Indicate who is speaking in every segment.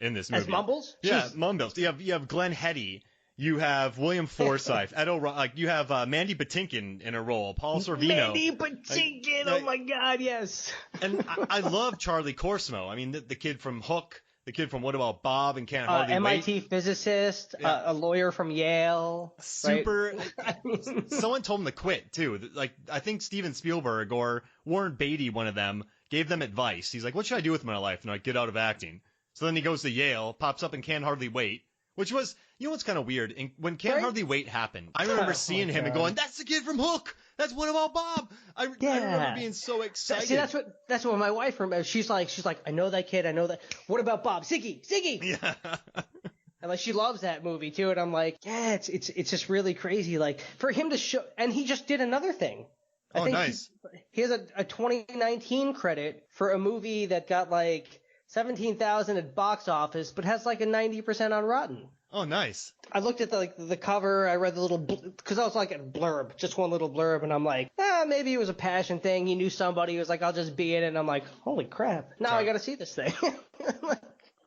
Speaker 1: in this movie.
Speaker 2: As Mumbles?
Speaker 1: Yeah,
Speaker 2: Jeez.
Speaker 1: Mumbles. You have Glenn Heady. You have William Forsythe. You have Mandy Patinkin in a role. Paul Sorvino.
Speaker 2: Mandy Patinkin. Oh my God, yes.
Speaker 1: And I love Charlie Corsmo. I mean, the kid from Hook, the kid from What About Bob and Can't Hardly
Speaker 2: MIT
Speaker 1: Wait.
Speaker 2: physicist, a lawyer from Yale.
Speaker 1: Super.
Speaker 2: Right?
Speaker 1: Someone told him to quit too. Like, I think Steven Spielberg or Warren Beatty, one of them, gave them advice. He's like, "What should I do with my life?" And I get out of acting. So then he goes to Yale, pops up in Can't Hardly Wait, which was, what's kind of weird? When Can't Hardly Wait happened, I remember seeing him and going, "That's the kid from Hook. That's What About Bob." I remember being so excited.
Speaker 2: See, that's what my wife remembers. She's like, I know that kid. I know that. What about Bob? Ziggy.
Speaker 1: Yeah.
Speaker 2: And like, she loves that movie too. And I'm like, yeah, it's just really crazy. Like, for him to show, and he just did another thing. I think
Speaker 1: nice.
Speaker 2: He has a 2019 credit for a movie that got like 17,000 at box office, but has like a 90% on Rotten.
Speaker 1: Oh, nice.
Speaker 2: I looked at the cover. I read the little, because I was like a blurb, just one little blurb, and I'm like, maybe it was a passion thing. He knew somebody who was like, I'll just be in it. And I'm like, holy crap! Now I got to see this thing.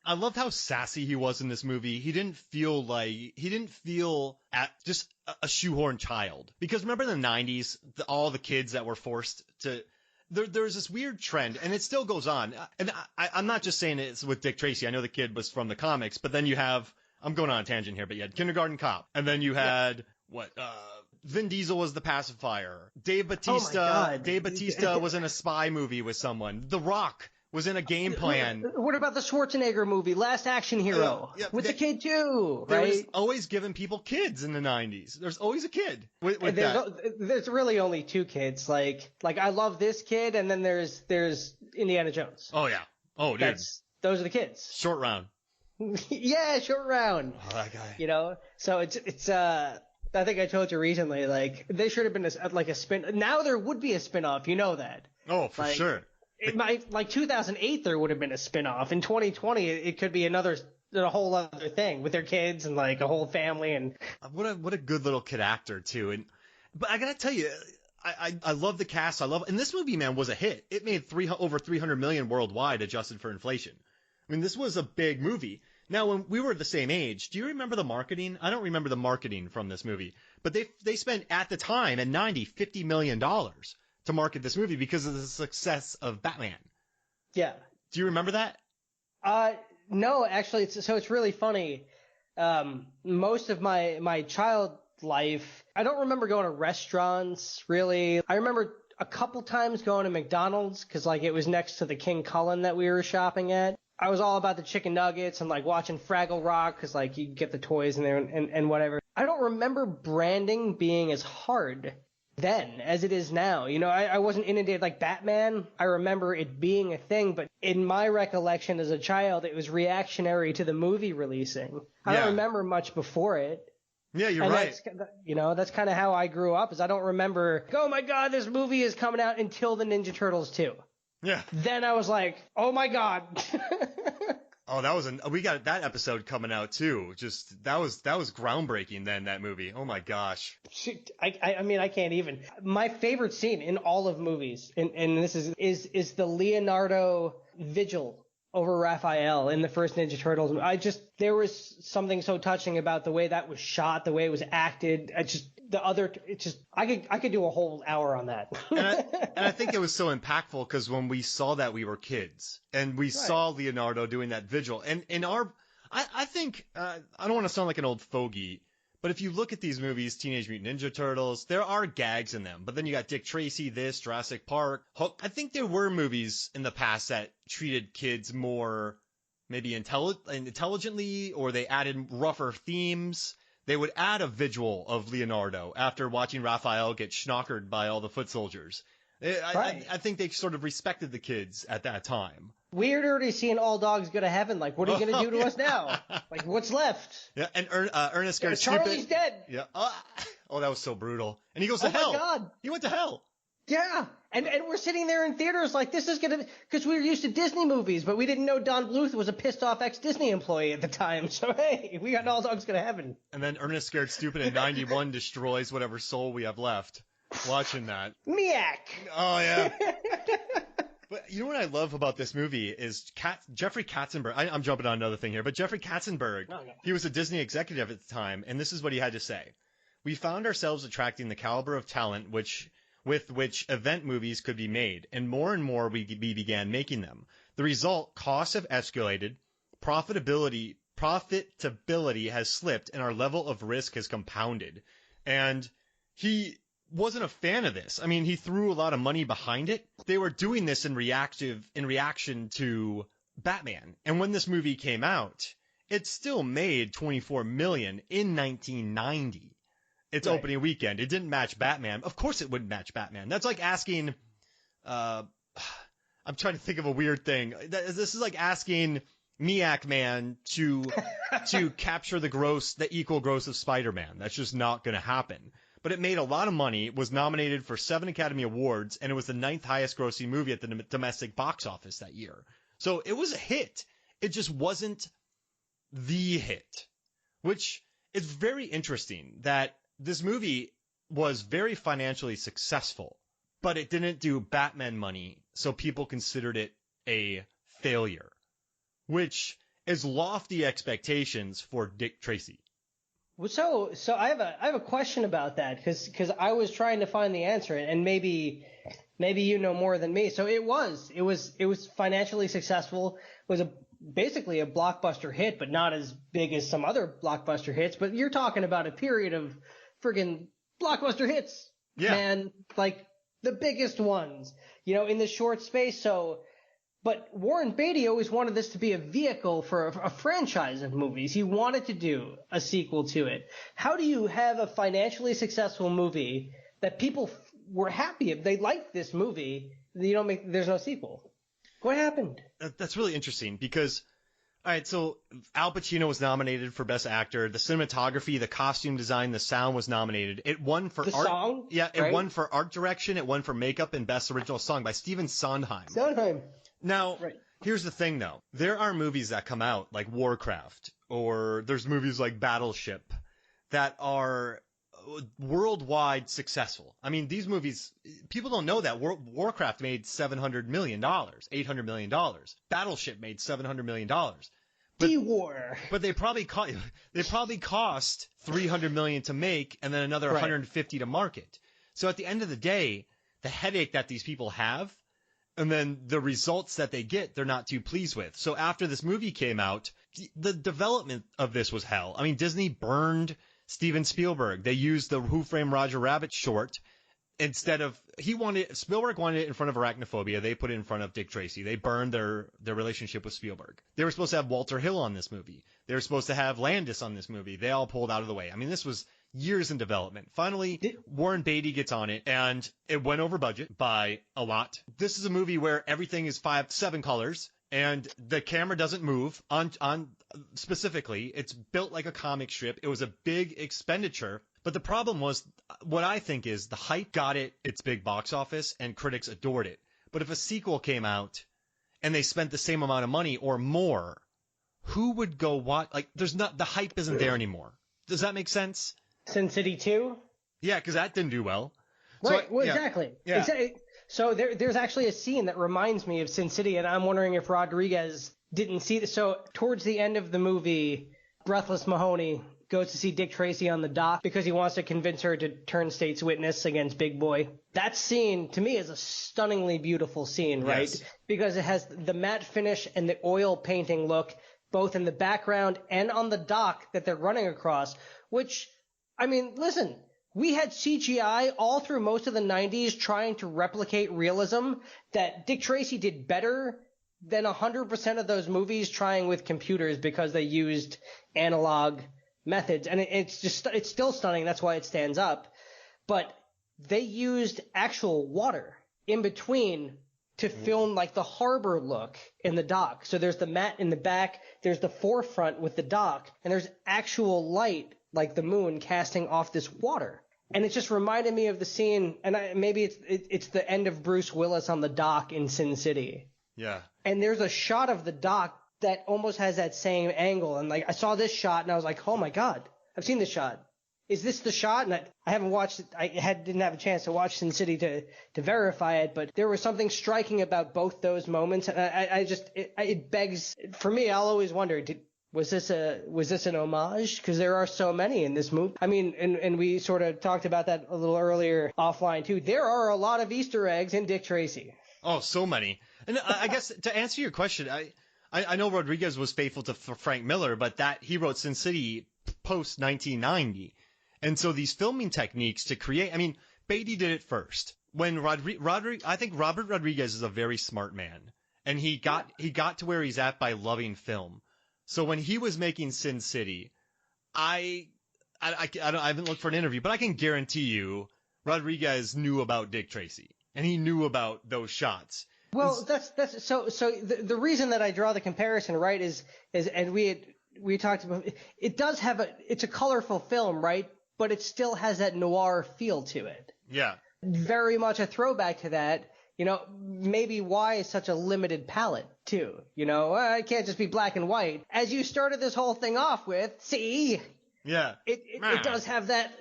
Speaker 1: I loved how sassy he was in this movie. He didn't feel just a shoehorn child. Because remember in the 90s, all the kids that were forced to. There's this weird trend, and it still goes on. And I'm not just saying it's with Dick Tracy. I know the kid was from the comics, but then you have. I'm going on a tangent here, but you had Kindergarten Cop, and then you had Vin Diesel was the pacifier. Dave Bautista was in a spy movie with someone. The Rock was in a Game Plan.
Speaker 2: What about the Schwarzenegger movie, Last Action Hero, with the kid too? Right?
Speaker 1: There was always giving people kids in the 90s. There's always a kid with that.
Speaker 2: There's really only two kids. Like I love this kid, and then there's Indiana Jones.
Speaker 1: Oh yeah. Oh dude.
Speaker 2: Those are the kids.
Speaker 1: Short Round.
Speaker 2: Yeah, Short Round.
Speaker 1: Oh, that guy.
Speaker 2: So it's I think I told you recently, like, they should have been a spin. Now there would be a spin-off, you know that.
Speaker 1: Oh, for sure.
Speaker 2: It might, like 2008, there would have been a spin-off. In 2020, it could be a whole other thing with their kids and like a whole family. And
Speaker 1: what a good little kid actor too. But I gotta tell you, I love the cast. And this movie, man, was a hit. It made over 300 million worldwide, adjusted for inflation. I mean, this was a big movie. Now, when we were the same age, do you remember the marketing? I don't remember the marketing from this movie, but they spent at the time at $50 million to market this movie because of the success of Batman.
Speaker 2: Yeah.
Speaker 1: Do you remember that?
Speaker 2: No, actually, it's really funny. Most of my child life, I don't remember going to restaurants really. I remember a couple times going to McDonald's because like it was next to the King Cullen that we were shopping at. I was all about the chicken nuggets and like watching Fraggle Rock because like you get the toys in there and whatever. I don't remember branding being as hard then as it is now. You know, I wasn't inundated like Batman. I remember it being a thing, but in my recollection as a child, it was reactionary to the movie releasing. I don't remember much before it.
Speaker 1: Yeah, you're right.
Speaker 2: That's kind of how I grew up. Is I don't remember, oh my God, this movie is coming out until the Ninja Turtles 2.
Speaker 1: Yeah.
Speaker 2: Then I was like, oh my God.
Speaker 1: Oh, we got that episode coming out too. Just that was groundbreaking then, that movie. Oh my gosh.
Speaker 2: I mean, I can't even. My favorite scene in all of movies, and this is the Leonardo vigil over Raphael in the first Ninja Turtles. There was something so touching about the way that was shot, the way it was acted. I could do a whole hour on that.
Speaker 1: and I think it was so impactful because when we saw that, we were kids and we saw Leonardo doing that vigil. And I think, I don't want to sound like an old fogey, but if you look at these movies, Teenage Mutant Ninja Turtles, there are gags in them. But then you got Dick Tracy, Jurassic Park, Hook. I think there were movies in the past that treated kids more maybe intelligently, or they added rougher themes. They would add a vigil of Leonardo after watching Raphael get schnockered by all the foot soldiers. I think they sort of respected the kids at that time. We're
Speaker 2: already seeing All Dogs Go to Heaven. Like, what are you going to do to us now? Like, what's left?
Speaker 1: Yeah, and Ernest Scared
Speaker 2: Stupid. Charlie's dead.
Speaker 1: Yeah. Oh, that was so brutal. And he goes to hell. Oh, my God. He went to hell.
Speaker 2: Yeah. And we're sitting there in theaters like, this is going to, because we were used to Disney movies, but we didn't know Don Bluth was a pissed off ex-Disney employee at the time. So, hey, we got All Dogs Go to Heaven.
Speaker 1: And then Ernest Scared Stupid in 91 destroys whatever soul we have left watching that.
Speaker 2: Miak.
Speaker 1: Oh, yeah. But you know what I love about this movie is Jeffrey Katzenberg. I'm jumping on another thing here, but Jeffrey Katzenberg, he was a Disney executive at the time, and this is what he had to say. We found ourselves attracting the caliber of talent with which event movies could be made, and more we began making them. The result, costs have escalated, profitability has slipped, and our level of risk has compounded. And he wasn't a fan of this. I mean, he threw a lot of money behind it. They were doing this in reaction to Batman. And when this movie came out, it still made $24 million in 1990. Its opening weekend. It didn't match Batman. Of course it wouldn't match Batman. That's like asking, I'm trying to think of a weird thing. This is like asking Miak Man to capture the equal gross of Spider-Man. That's just not going to happen. But it made a lot of money, was nominated for 7 Academy Awards, and it was the 9th highest grossing movie at the domestic box office that year. So it was a hit. It just wasn't the hit, which is very interesting that this movie was very financially successful, but it didn't do Batman money, so people considered it a failure, which is lofty expectations for Dick Tracy.
Speaker 2: So I have a question about that because I was trying to find the answer, and maybe you know more than me. So it was financially successful. It was basically a blockbuster hit, but not as big as some other blockbuster hits. But you're talking about a period of friggin' blockbuster hits, man, like the biggest ones, in the short space. But Warren Beatty always wanted this to be a vehicle for a franchise of movies. He wanted to do a sequel to it. How do you have a financially successful movie that people were happy if they liked this movie? There's no sequel. What happened?
Speaker 1: That's really interesting because, all right, so Al Pacino was nominated for Best Actor. The cinematography, the costume design, the sound was nominated. It won for art.
Speaker 2: Song?
Speaker 1: Yeah, it won for art direction. It won for makeup and Best Original Song by Stephen Sondheim. Now, here's the thing, though. There are movies that come out like Warcraft, or there's movies like Battleship that are worldwide successful. I mean, these movies, people don't know that. Warcraft made $700 million, $800 million. Battleship made $700 million. But they probably cost $300 million to make and then another $150 to market. So at the end of the day, the headache that these people have and then the results that they get, they're not too pleased with. So after this movie came out, the development of this was hell. I mean, Disney burned Steven Spielberg. They used the Who Framed Roger Rabbit short instead of Spielberg wanted it in front of Arachnophobia. They put it in front of Dick Tracy. They burned their relationship with Spielberg. They were supposed to have Walter Hill on this movie. They were supposed to have Landis on this movie. They all pulled out of the way. I mean, this was years in development. Finally, Warren Beatty gets on it, and it went over budget by a lot. This is a movie where everything is 7 colors. And the camera doesn't move on specifically. It's built like a comic strip. It was a big expenditure. But the problem was, what I think is the hype got it its big box office and critics adored it. But if a sequel came out and they spent the same amount of money or more, who would go watch? Like, the hype isn't there anymore. Does that make sense?
Speaker 2: Sin City 2?
Speaker 1: Yeah, because that didn't do well.
Speaker 2: Right. Exactly. Yeah. So there's actually a scene that reminds me of Sin City, and I'm wondering if Rodriguez didn't see this. So towards the end of the movie, Breathless Mahoney goes to see Dick Tracy on the dock because he wants to convince her to turn state's witness against Big Boy. That scene, to me, is a stunningly beautiful scene, right? Yes. Because it has the matte finish and the oil painting look, both in the background and on the dock that they're running across, which, I mean, listen, we had CGI all through most of the 90s trying to replicate realism that Dick Tracy did better than 100% of those movies trying with computers because they used analog methods. And it's still stunning. That's why it stands up. But they used actual water in between to film like the harbor look in the dock. So there's the matte in the back, there's the forefront with the dock, and there's actual light like the moon casting off this water. And it just reminded me of the scene, and maybe it's the end of Bruce Willis on the dock in Sin City.
Speaker 1: Yeah.
Speaker 2: And there's a shot of the dock that almost has that same angle. And like I saw this shot and I was like, oh my God, I've seen this shot. is this the shot? And I haven't watched it. Didn't have a chance to watch Sin City to verify it, but there was something striking about both those moments. And it begs, for me, I'll always wonder, was this an homage? Because there are so many in this movie. I mean, and we sort of talked about that a little earlier offline too. There are a lot of Easter eggs in Dick Tracy.
Speaker 1: Oh, so many. And I guess to answer your question, I know Rodriguez was faithful to Frank Miller, but that he wrote Sin City post 1990. And so these filming techniques to create, I mean, Beatty did it first. When I think Robert Rodriguez is a very smart man, and he got to where he's at by loving film. So when he was making Sin City, I haven't looked for an interview, but I can guarantee you Rodriguez knew about Dick Tracy, and he knew about those shots.
Speaker 2: Well, that's so the reason that I draw the comparison, right, is and we talked about, it does have it's a colorful film, right? But it still has that noir feel to it.
Speaker 1: Yeah.
Speaker 2: Very much a throwback to that. You know, maybe why is such a limited palette too? You know, it can't just be black and white. As you started this whole thing off with, see,
Speaker 1: yeah,
Speaker 2: it does have that,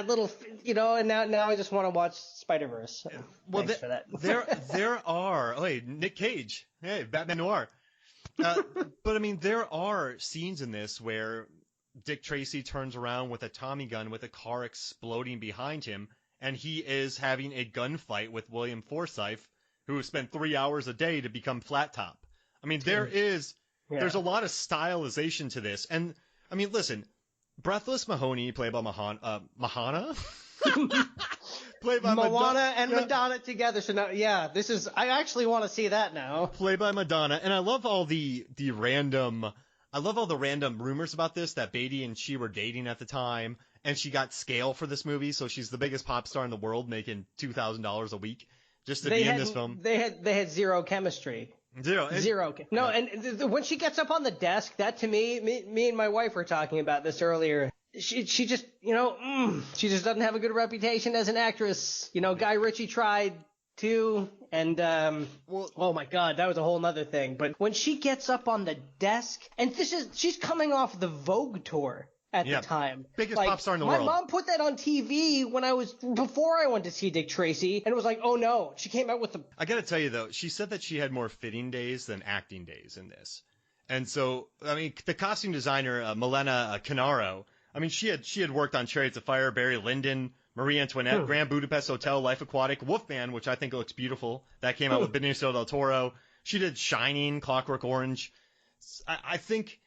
Speaker 2: little, you know. And now I just want to watch Spider-Verse. So
Speaker 1: well,
Speaker 2: thanks for that.
Speaker 1: there are. Oh, hey, Nick Cage, hey, Batman Noir. But I mean, there are scenes in this where Dick Tracy turns around with a Tommy gun with a car exploding behind him, and he is having a gunfight with William Forsythe, who spent 3 hours a day to become Flat Top. I mean, there's a lot of stylization to this. And, I mean, listen, Breathless Mahoney, played by Mahana? Played by
Speaker 2: Moana and Madonna together. So now, I actually want to see that now.
Speaker 1: Played by Madonna. And I love all the random rumors about this, that Beatty and she were dating at the time, and she got scale for this movie, so she's the biggest pop star in the world, making $2,000 a week just to be in this film.
Speaker 2: They had zero chemistry. Zero. No, and when she gets up on the desk, that to me and my wife were talking about this earlier. She just, you know, she just doesn't have a good reputation as an actress. You know, Guy Ritchie tried too, and oh my God, that was a whole nother thing. But when she gets up on the desk, and she's coming off the Vogue tour at the time.
Speaker 1: Biggest pop star in the world.
Speaker 2: My mom put that on TV before I went to see Dick Tracy, and it was like, oh no. She came out with the...
Speaker 1: I gotta tell you though, she said that she had more fitting days than acting days in this. And so, I mean, the costume designer, Milena Canaro, I mean, she had worked on Chariots of Fire, Barry Lyndon, Marie Antoinette, Grand Budapest Hotel, Life Aquatic, Wolfman, which I think looks beautiful. That came out with Benicio del Toro. She did Shining, Clockwork Orange. I think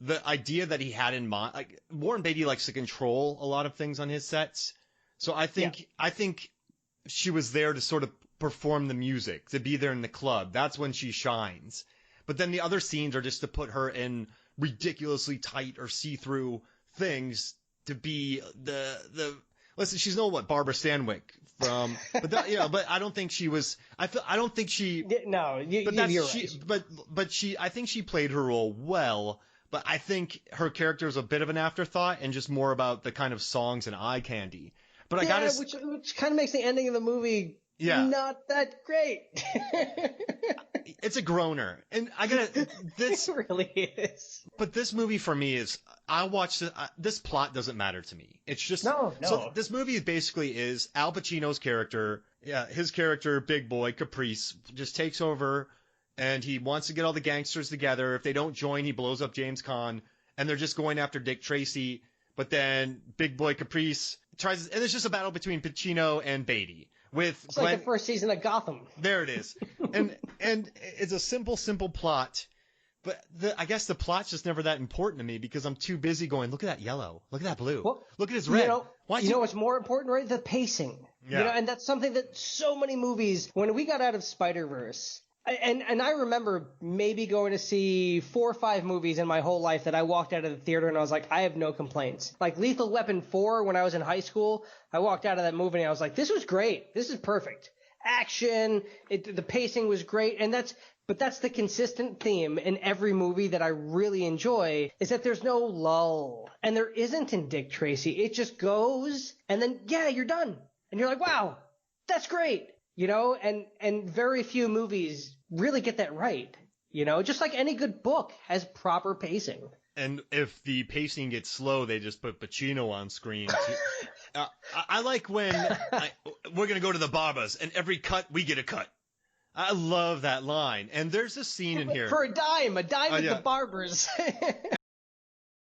Speaker 1: the idea that he had in mind, like, Warren Beatty likes to control a lot of things on his sets. So I think she was there to sort of perform the music, to be there in the club. That's when she shines. But then the other scenes are just to put her in ridiculously tight or see-through things to be the listen, she's Barbara Stanwyck from, but I don't think she was. I don't think she. No, you're right. But I think she played her role well. But I think her character is a bit of an afterthought and just more about the kind of songs and eye candy. But
Speaker 2: which kind of makes the ending of the movie not that great.
Speaker 1: It's a groaner, and this
Speaker 2: it really is.
Speaker 1: But this movie for me is, I watched it. This plot doesn't matter to me. It's just
Speaker 2: no.
Speaker 1: So this movie basically is Al Pacino's character. Yeah, his character, Big Boy Caprice, just takes over, and he wants to get all the gangsters together. If they don't join, he blows up James Caan, and they're just going after Dick Tracy. But then Big Boy Caprice tries, and it's just a battle between Pacino and Beatty. It's
Speaker 2: Glenn, like the first season of Gotham.
Speaker 1: There it is. And it's a simple plot, but I guess the plot's just never that important to me because I'm too busy going, look at that yellow, look at that blue, look at his red.
Speaker 2: You know what's more important, right? The pacing. Yeah. You know, and that's something that so many movies, when we got out of Spider-Verse, and I remember maybe going to see 4 or 5 movies in my whole life that I walked out of the theater and I was like, I have no complaints. Like Lethal Weapon 4, when I was in high school, I walked out of that movie and I was like, this was great. This is perfect. Action, the pacing was great. But that's the consistent theme in every movie that I really enjoy, is that there's no lull. And there isn't in Dick Tracy. It just goes and then, you're done. And you're like, wow, that's great. You know, and very few movies really get that right. Just like any good book has proper pacing.
Speaker 1: And if the pacing gets slow, they just put Pacino on screen. I like when we're going to go to the barbers, and every cut, we get a cut. I love that line. And there's a scene in here.
Speaker 2: For a dime at
Speaker 1: yeah.
Speaker 2: the barbers.